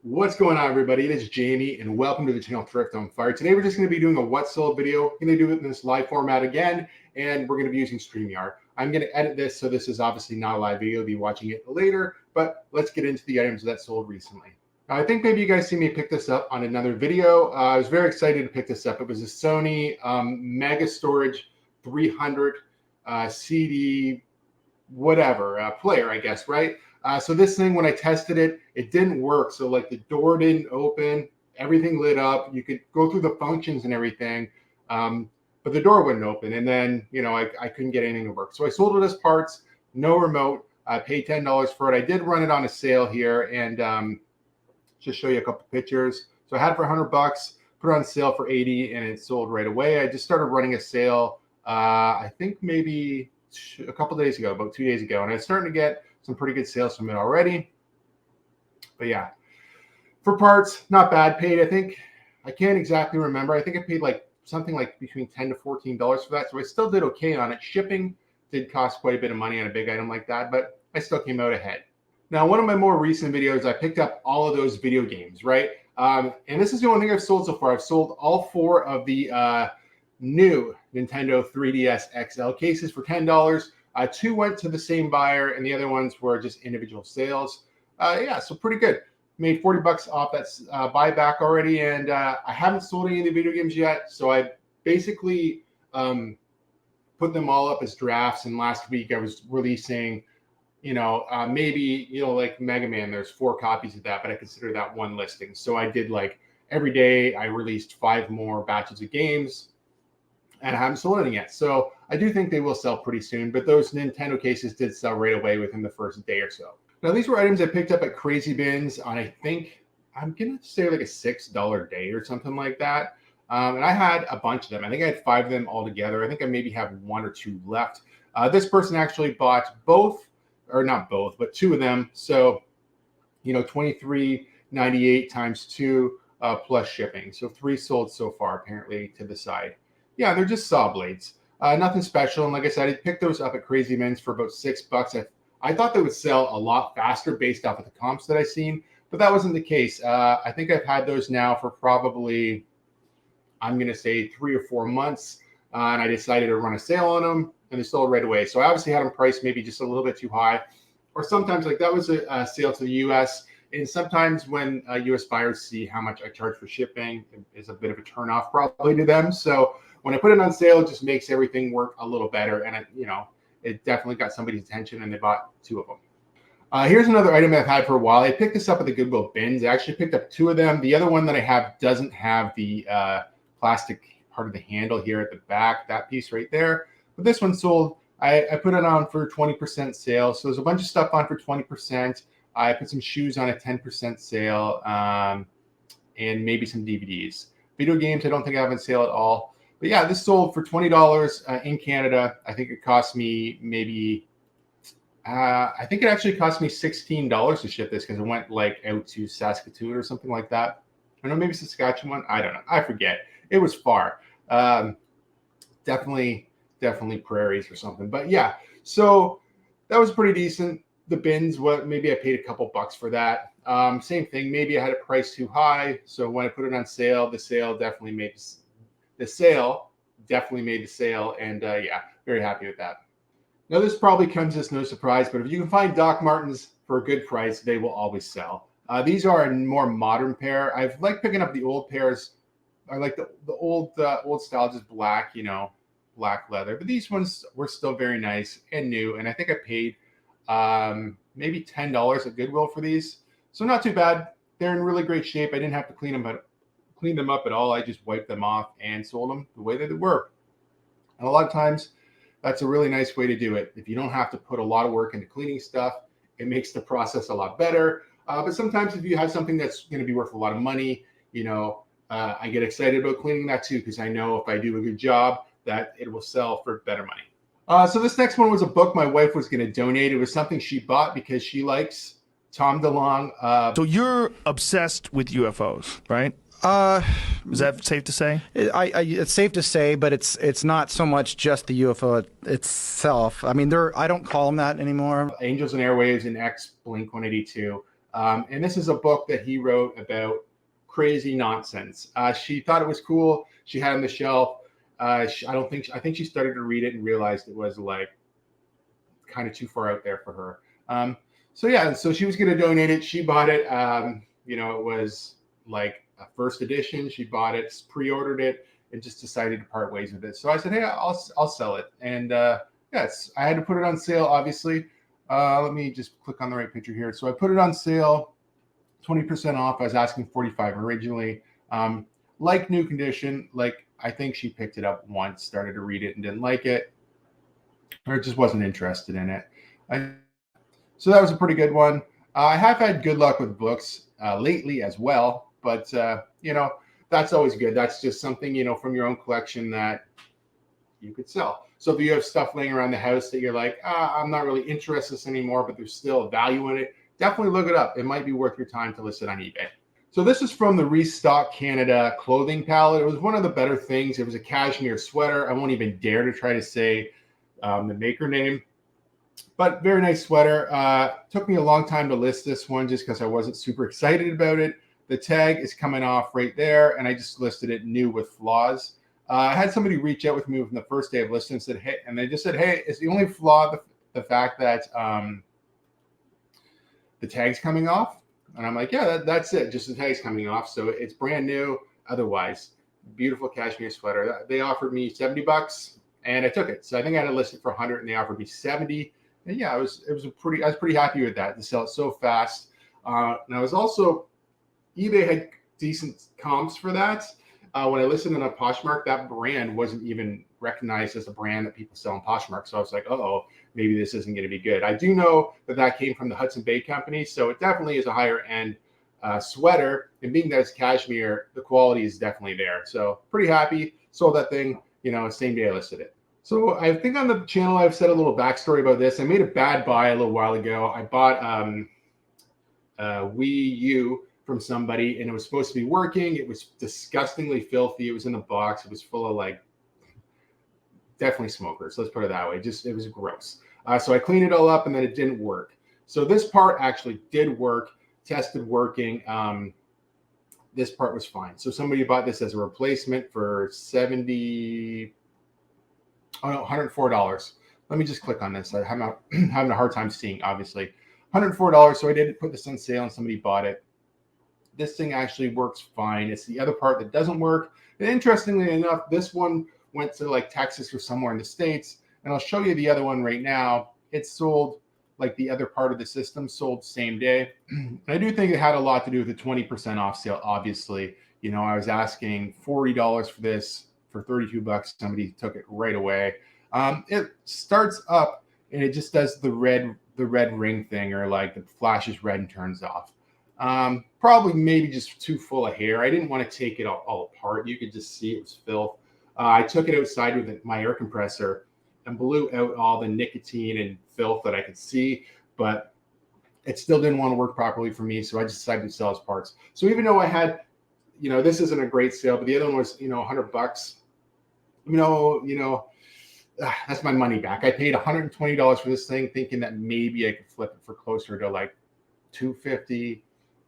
What's going on, everybody? It is Jamie, and welcome to the channel Thrift on Fire. Today, we're just going to be doing a Whatsold video. We're going to do it in this live format again, and we're going to be using StreamYard. I'm going to edit this, so this is obviously not a live video. You'll be watching it later, but let's get into the items that sold recently. I think maybe you guys see me pick this up on another video. I was very excited to pick this up. It was a Sony Mega Storage 300 CD whatever player, I guess, right? So this thing, when I tested it, it didn't work. So like the door didn't open, everything lit up. You could go through the functions and everything, but the door wouldn't open. And then, you know, I couldn't get anything to work. So I sold it as parts, no remote. I paid $10 for it. I did run it on a sale here and just show you a couple pictures. So I had it for $100, put it on sale for 80, and it sold right away. I just started running a sale, I think maybe a couple days ago, about 2 days ago, and I was starting to get some pretty good sales from it already. But yeah, for parts, not bad. Paid, I think, I can't exactly remember. I think I paid like something like between $10 to $14 for that. So I still did okay on it. Shipping did cost quite a bit of money on a big item like that, but I still came out ahead. Now, one of my more recent videos, I picked up all of those video games, right? And this is the only thing I've sold so far. I've sold all 4 of the new Nintendo 3DS XL cases for $10. 2 went to the same buyer, and the other ones were just individual sales. Yeah, so pretty good. Made $40 off that buyback already, and I haven't sold any of the video games yet. So I basically put them all up as drafts. And last week I was releasing, you know, maybe, you know, like Mega Man, there's 4 copies of that, but I consider that one listing. So I did like every day I released 5 more batches of games, and I haven't sold any yet. So I do think they will sell pretty soon, but those Nintendo cases did sell right away within the first day or so. Now, these were items I picked up at Crazy Bins on, I think, I'm going to say like a $6 day or something like that. And I had a bunch of them. I think I had 5 of them all together. I think I maybe have 1 or 2 left. This person actually bought both, or not both, but 2 of them. So, you know, $23.98 times 2 plus shipping. So 3 sold so far, apparently, to the side. Yeah, they're just saw blades. Nothing special. And like I said, I picked those up at Crazy Bins for about $6. I thought they would sell a lot faster based off of the comps that I've seen, but that wasn't the case. I think I've had those now for probably, I'm going to say 3 or 4 months. And I decided to run a sale on them, and they sold right away. So I obviously had them priced maybe just a little bit too high. Or sometimes, like that was a sale to the US. And sometimes when US buyers see how much I charge for shipping, it is a bit of a turnoff probably to them. So when I put it on sale, it just makes everything work a little better. And, you know, it definitely got somebody's attention, and they bought 2 of them. Here's another item I've had for a while. I picked this up at the Goodwill bins. I actually picked up 2 of them. The other one that I have doesn't have the plastic part of the handle here at the back, that piece right there. But this one sold. I put it on for 20% sale. So there's a bunch of stuff on for 20%. I put some shoes on a 10% sale, and maybe some DVDs. Video games, I don't think I have on sale at all. But yeah, this sold for $20 in Canada. I think it cost me maybe, I think it actually cost me $16 to ship this because it went like out to Saskatoon or something like that. I don't know, maybe Saskatchewan. I don't know. I forget. It was far. Definitely prairies or something. But yeah, so that was pretty decent. The bins, what maybe I paid a couple bucks for that. Same thing. Maybe I had it priced too high. So when I put it on sale, the sale definitely made the sale. And yeah, very happy with that. Now, this probably comes as no surprise, but if you can find Doc Martens for a good price, they will always sell. These are a more modern pair. I've liked picking up the old pairs. I like the old style, just black, you know, black leather. But these ones were still very nice and new. And I think I paid maybe $10 at Goodwill for these. So not too bad. They're in really great shape. I didn't have to clean them up at all. I just wiped them off and sold them the way that they were. And a lot of times, that's a really nice way to do it. If you don't have to put a lot of work into cleaning stuff, it makes the process a lot better. But sometimes if you have something that's going to be worth a lot of money, you know, I get excited about cleaning that too, because I know if I do a good job, that it will sell for better money. So this next one was a book my wife was going to donate. It was something she bought because she likes Tom DeLonge. So you're obsessed with UFOs, right? Is that safe to say? It's safe to say, but it's not so much just the UFO itself. I mean, I don't call them that anymore. Angels and Airwaves and Blink 182. And this is a book that he wrote about crazy nonsense. She thought it was cool. She had it on the shelf. I think she started to read it and realized it was like kind of too far out there for her. So yeah, so she was going to donate it. She bought it. It was like a first edition. She bought it, pre-ordered it, and just decided to part ways with it. So I said, hey, I'll sell it. And yes, I had to put it on sale, obviously. Let me just click on the right picture here. So I put it on sale, 20% off. I was asking $45 originally. Like new condition, like I think she picked it up once, started to read it and didn't like it, or just wasn't interested in it. So that was a pretty good one. I have had good luck with books lately as well, but that's always good. That's just something, from your own collection that you could sell. So if you have stuff laying around the house that you're like, I'm not really interested in this anymore, but there's still value in it, definitely look it up. It might be worth your time to list it on eBay. So this is from the Restock Canada clothing palette. It was one of the better things. It was a cashmere sweater. I won't even dare to try to say the maker name, but very nice sweater. Took me a long time to list this one just because I wasn't super excited about it. The tag is coming off right there, and I just listed it new with flaws. I had somebody reach out with me from the first day of listing and said, hey, and they just said, hey, it's the only flaw the fact that the tag's coming off. And I'm like, yeah, that's it. Just the tag's coming off. So it's brand new. Otherwise, beautiful cashmere sweater. They offered me $70 and I took it. So I think I had it listed for 100 and they offered me 70. And yeah, I was pretty happy with that to sell it so fast. And I was also, eBay had decent comps for that. When I listed on a Poshmark, that brand wasn't even recognized as a brand that people sell on Poshmark. So I was like, oh, maybe this isn't going to be good. I do know that came from the Hudson Bay Company. So it definitely is a higher end sweater. And being that it's cashmere, the quality is definitely there. So pretty happy. Sold that thing, same day I listed it. So I think on the channel, I've said a little backstory about this. I made a bad buy a little while ago. I bought Wii U from somebody and it was supposed to be working. It was disgustingly filthy. It was in a box. It was full of definitely smokers. Let's put it that way. It was gross. So I cleaned it all up and then it didn't work. So this part actually did work, tested working. This part was fine. So somebody bought this as a replacement for $104. Let me just click on this. I'm having a hard time seeing, obviously. $104. So I did put this on sale and somebody bought it. This thing actually works fine. It's the other part that doesn't work. And interestingly enough, this one went to Texas or somewhere in the States. And I'll show you the other one right now. It's sold the other part of the system, sold same day. And I do think it had a lot to do with the 20% off sale. Obviously, I was asking $40 for this for $32. Somebody took it right away. It starts up and it just does the red ring thing, or the flashes red and turns off. Probably maybe just too full of hair. I didn't want to take it all apart. You could just see it was filth. I took it outside with my air compressor and blew out all the nicotine and filth that I could see, but it still didn't want to work properly for me. So I just decided to sell as parts. So even though I had, this isn't a great sale, but the other one was, $100. That's my money back. I paid $120 for this thing, thinking that maybe I could flip it for closer to $250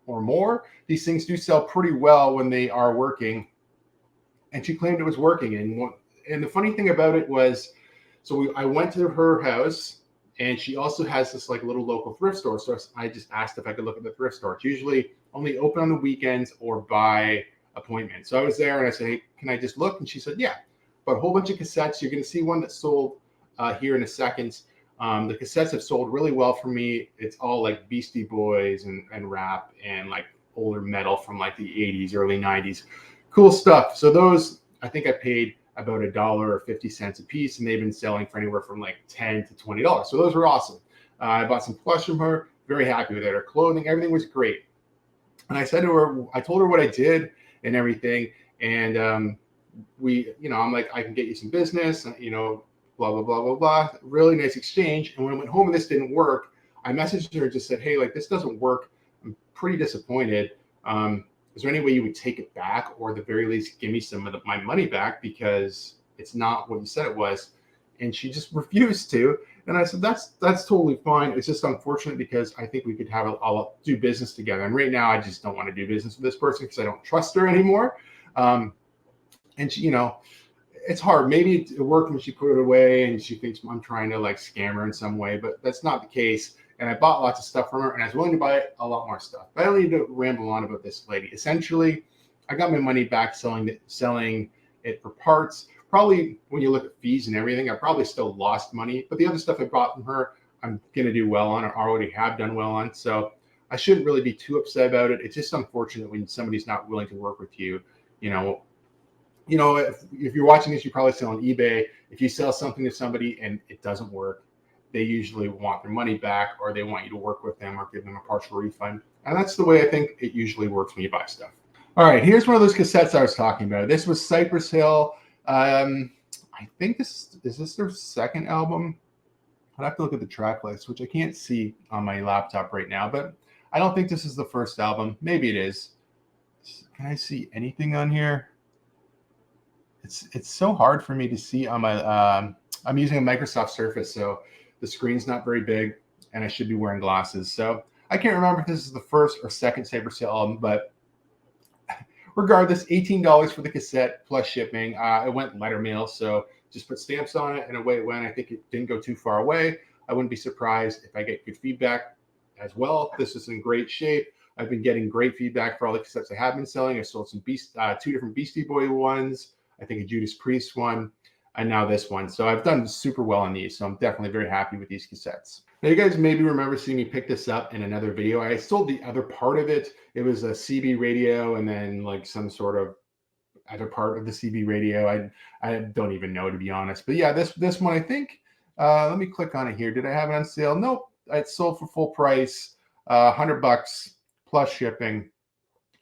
or more. These things do sell pretty well when they are working. And she claimed it was working. And the funny thing about it was, I went to her house and she also has this little local thrift store. So I just asked if I could look at the thrift store. It's usually only open on the weekends or by appointment. So I was there and I said, hey, can I just look? And she said, yeah. But a whole bunch of cassettes. You're going to see one that sold here in a second. The cassettes have sold really well for me. It's all Beastie Boys and rap and older metal from the 80s, early 90s. Cool stuff. So those, I think I paid about $1.50 a piece, and they've been selling for anywhere from $10 to $20. So those were awesome. I bought some plush from her. Very happy with it. Her clothing, everything was great. And I said to her, I told her what I did and everything. And I'm like, I can get you some business, blah, blah, blah, blah, blah. Really nice exchange. And when I went home and this didn't work, I messaged her and just said, hey, this doesn't work. I'm pretty disappointed. Is there any way you would take it back, or at the very least give me some of my money back, because it's not what you said it was? And she just refused to. And I said, that's totally fine. It's just unfortunate because I think we could have all do business together. And right now, I just don't want to do business with this person because I don't trust her anymore. And she, it's hard. Maybe it worked when she put it away and she thinks I'm trying to like scam her in some way, but that's not the case. And I bought lots of stuff from her and I was willing to buy a lot more stuff. But I don't need to ramble on about this lady. Essentially, I got my money back selling it for parts. Probably when you look at fees and everything, I probably still lost money. But the other stuff I bought from her, I'm going to do well on or already have done well on. So I shouldn't really be too upset about it. It's just unfortunate when somebody's not willing to work with you. If you're watching this, you probably sell on eBay. If you sell something to somebody and it doesn't work, they usually want their money back or they want you to work with them or give them a partial refund. And that's the way I think it usually works when you buy stuff. All right, here's one of those cassettes I was talking about. This was Cypress Hill. I think is this their second album? I'd have to look at the track list, which I can't see on my laptop right now, but I don't think this is the first album. Maybe it is. Can I see anything on here? It's so hard for me to see on my I'm using a Microsoft Surface, so the screen's not very big and I should be wearing glasses. So I can't remember if this is the first or second Cypress Hill album, but regardless, $18 for the cassette plus shipping. It went letter mail, so just put stamps on it and away it went. I think it didn't go too far away. I wouldn't be surprised if I get good feedback as well. This is in great shape. I've been getting great feedback for all the cassettes I have been selling. I sold some two different Beastie Boy ones, I think a Judas Priest one, and now this one. So I've done super well on these. So I'm definitely very happy with these cassettes. Now you guys maybe remember seeing me pick this up in another video. I sold the other part of it. It was a CB radio and then like some sort of other part of the CB radio. I don't even know, to be honest. But yeah, this one, I think, let me click on it here. Did I have it on sale? Nope. It sold for full price, $100 plus shipping.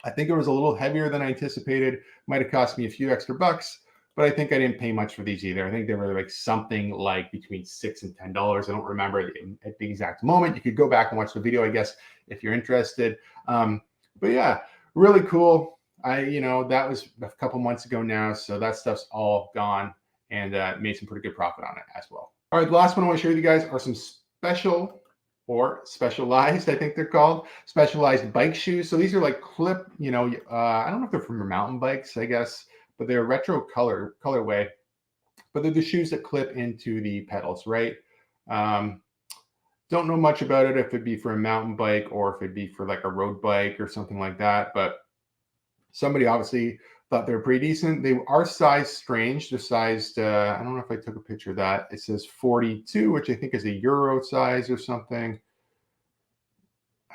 I think it was a little heavier than I anticipated. Might have cost me a few extra bucks, but I think I didn't pay much for these either. I think they were like something like between $6 and $10. I don't remember at the exact moment. You could go back and watch the video, I guess, if you're interested. But yeah, really cool. That was a couple months ago now, so that stuff's all gone and made some pretty good profit on it as well. All right, the last one I want to share with you guys are some specialized, I think they're called, specialized bike shoes. So these are like clip, I don't know if they're from mountain bikes, I guess, but they're retro colorway, but they're the shoes that clip into the pedals, right? Don't know much about it, if it'd be for a mountain bike or if it'd be for like a road bike or something like that, but somebody obviously thought they were pretty decent. They are size strange. They're sized, I don't know if I took a picture of that. It says 42, which I think is a Euro size or something.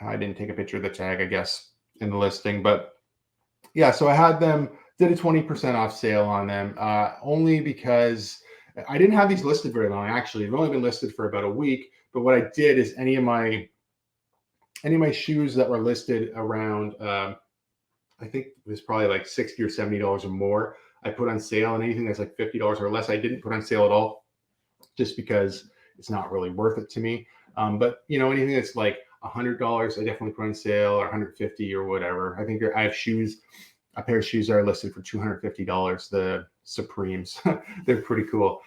I didn't take a picture of the tag, I guess, in the listing. But yeah, so I had them, did a 20% off sale on them, only because I didn't have these listed very long, actually. They've only been listed for about a week. But what I did is any of my shoes that were listed around, I think it was probably like $60 or $70 or more, I put on sale, and anything that's like $50 or less, I didn't put on sale at all, just because it's not really worth it to me. But anything that's like $100, I definitely put on sale, or $150 or whatever. I think I have shoes, a pair of shoes that are listed for $250, the Supremes. They're pretty cool.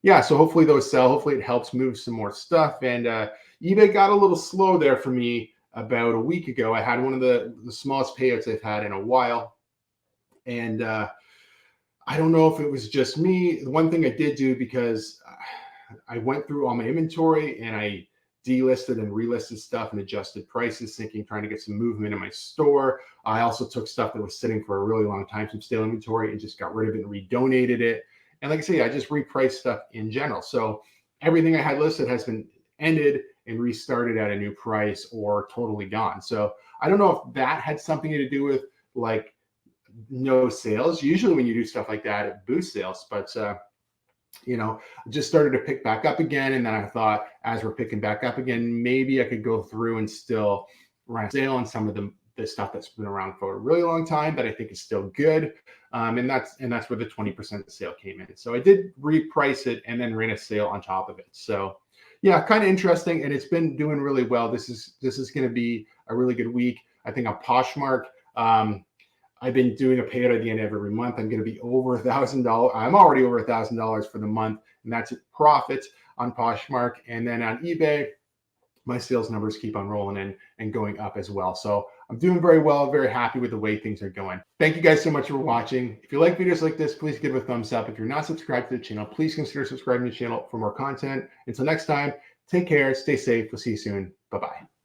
Yeah, so hopefully those sell. Hopefully it helps move some more stuff. And eBay got a little slow there for me about a week ago. I had one of the smallest payouts I've had in a while. And I don't know if it was just me. The one thing I did do, because I went through all my inventory and I delisted and relisted stuff and adjusted prices, trying to get some movement in my store. I also took stuff that was sitting for a really long time, some stale inventory, and just got rid of it and redonated it. And like I say, I just repriced stuff in general. So everything I had listed has been ended and restarted at a new price or totally gone. So I don't know if that had something to do with like no sales. Usually when you do stuff like that, it boosts sales, but just started to pick back up again. And then I thought, as we're picking back up again, maybe I could go through and still run a sale on some of the stuff that's been around for a really long time, but I think is still good. And that's where the 20% sale came in. So I did reprice it and then ran a sale on top of it. So yeah, kind of interesting. And it's been doing really well. This is going to be a really good week. I think on Poshmark, I've been doing a payout at the end of every month. I'm going to be over $1,000. I'm already over $1,000 for the month, and that's at profit. on Poshmark, and then on eBay, my sales numbers keep on rolling in and going up as well. So I'm doing very well, very happy with the way things are going. Thank you guys so much for watching. If you like videos like this, please give it a thumbs up. If you're not subscribed to the channel, please consider subscribing to the channel for more content. Until next time, take care, stay safe. We'll see you soon. Bye-bye.